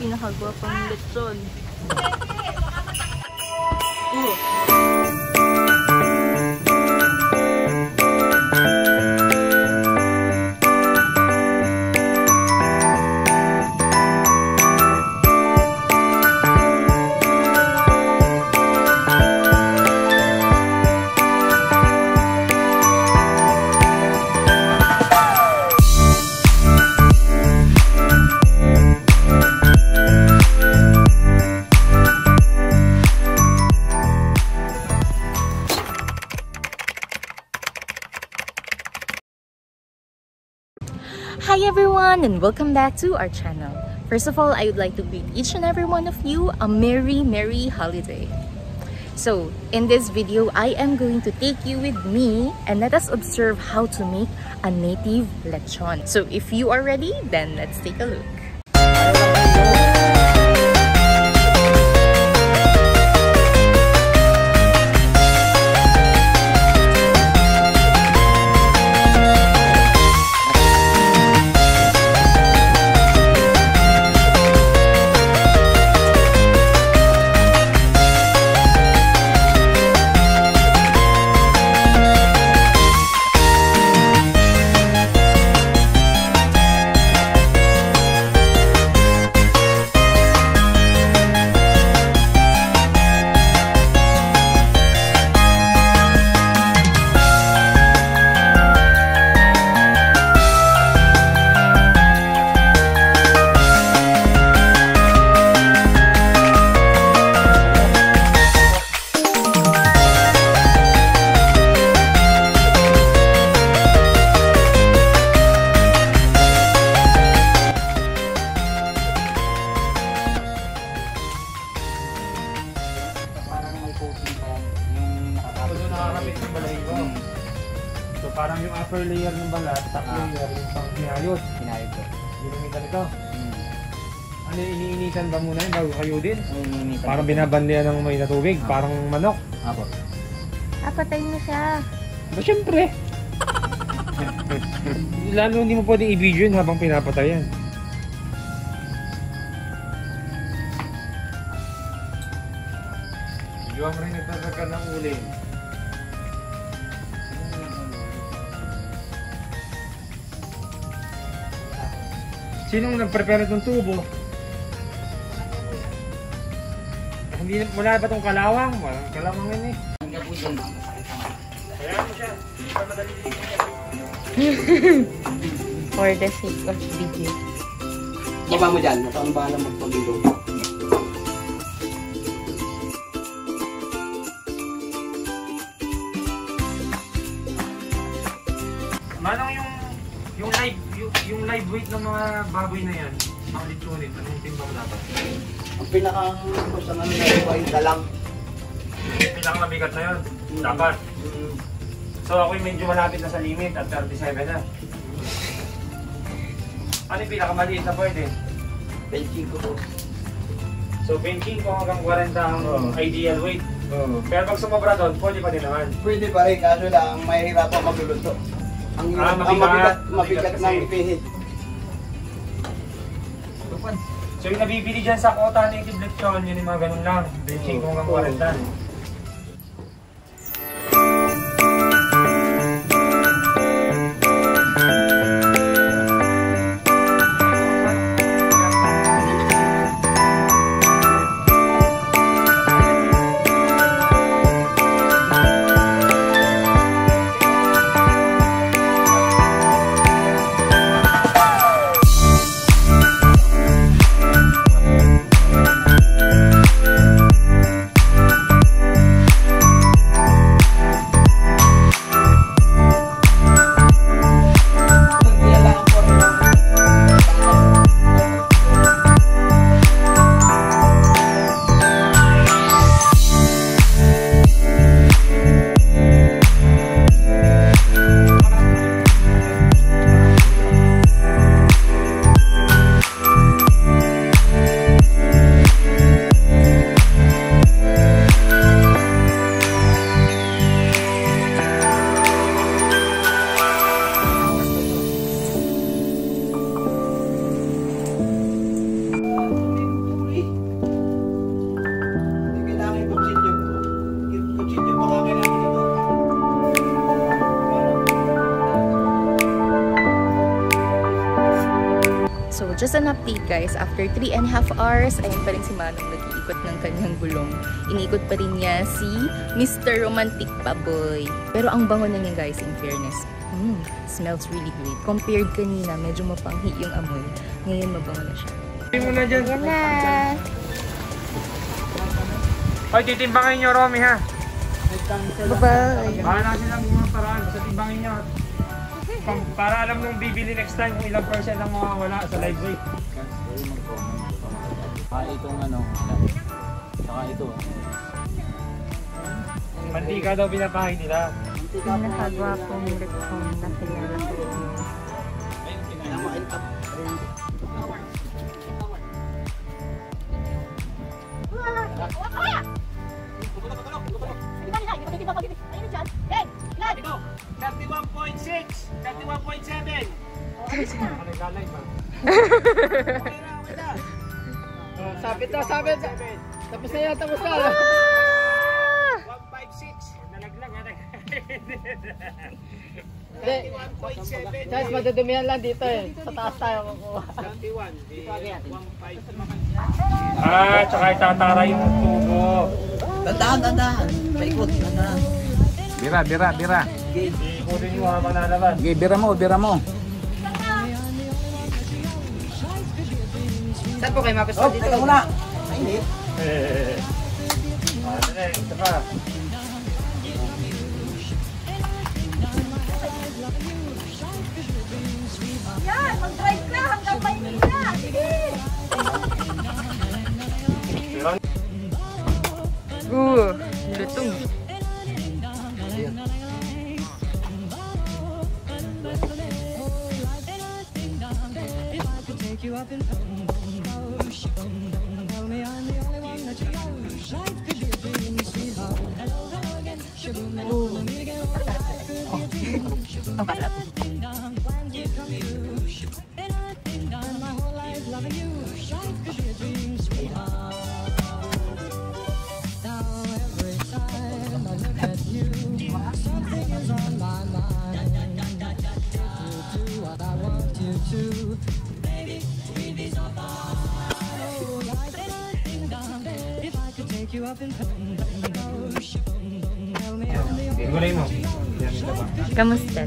pinakagwapang lechon. Hi everyone and welcome back to our channel. First of all, I would like to greet each and every one of you a merry holiday. So in this video, I am going to take you with me and let us observe how to make a native lechon. So if you are ready, then let's take a look. So parang yung upper layer ng balat, top layer yung pang hinayos. Hinayos ko. Ginamitan ito. Ano, iniinitan ba muna yun bago kayo din? Parang binabandihan ng may na tubig, parang manok. Apo. Patay na siya. Ba syempre. Lalo hindi mo pwedeng i-video yun habang pinapatay yan. Yung rin nagtatagka ng uling. Sinong nag-prepare itong tubo? Hindi, wala ba itong kalawang? Walang kalawang yun eh. Kaya mo siya. Hindi pa madali For the sake of video. Baba mo dyan. Ito ang bahala magpag-ilo. Manong yung live weight ng mga baboy na yan, mga litsunin, anong timbang dapat? Ang pinakang gusto namin na ito ay dalang. Pinakamabigat na yun, dapat. So ako'y medyo malapit na sa limit at 37 na. Ano yung pinakamaliit na pwede? 25 po. So 25 hanggang 40 ang ideal weight. Pero pag sumobra doon, pwede pa din naman. Pwede pa rin, kaso lang mahirap pa magluluto. Ang mabigat ng ipihit. So yung nabibili dyan sa Kota Native Lechon, yun yung mga ganun lang. 25 hanggang 40. So, just an update guys. After 3.5 hours, ayun pa rin si Manong nag-iikot ng kanyang gulong. Iniikot pa rin niya si Mr. Romantic Baboy. Pero ang bango na niya guys, in fairness. Smells really great. Compared kanina, medyo mapanghi yung amoy. Ngayon, mabango na siya. Hindi mo na dyan. Yan na! Hoy, titimbangin nyo, Romy, ha? Bye-bye! Bahala silang mga paraan. Basta timbangin nyo. Para alam nung bibili next time kung ilang percent ang mawawala sa live weight. Itong ano, saka ito. Mantika daw pinapahay nila. Pinakagwapong lechon na kilala ko. Sabit na, sabit! Tapos na yan, tapos na! 156. Nalaglag, Guys, madudumihan lang dito eh. Sa taas tayo kukuha. Tsaka itatara yung tubo. Tandaan. Paikot, tandaan. Bira. Ikutin nyo habang nalabas. Okay, bira mo. Saan po kayo mapasok dito? Teka muna. Mainit. Ito pa. Yan, mag-drive ka hanggang Maynila. Sige. Lutong. Ang sarap. Gulay mo. Kamusta?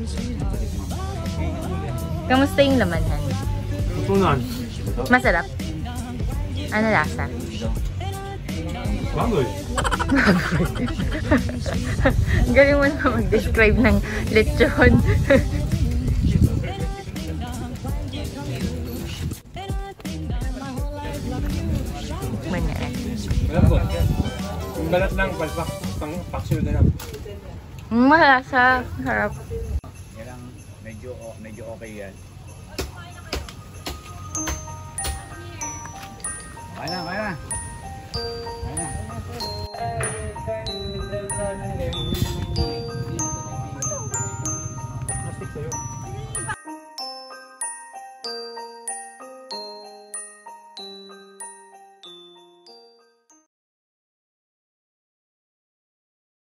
Kamusta yung laman, Han? Tutunan. Masarap? Ano lasa? Bagoy. Galing mo na mag-describe ng lechon. Yung balat lang, palpak. Pang paksyo na lang. Malasa. Harap. Yan medyo okay yan. Kaya na.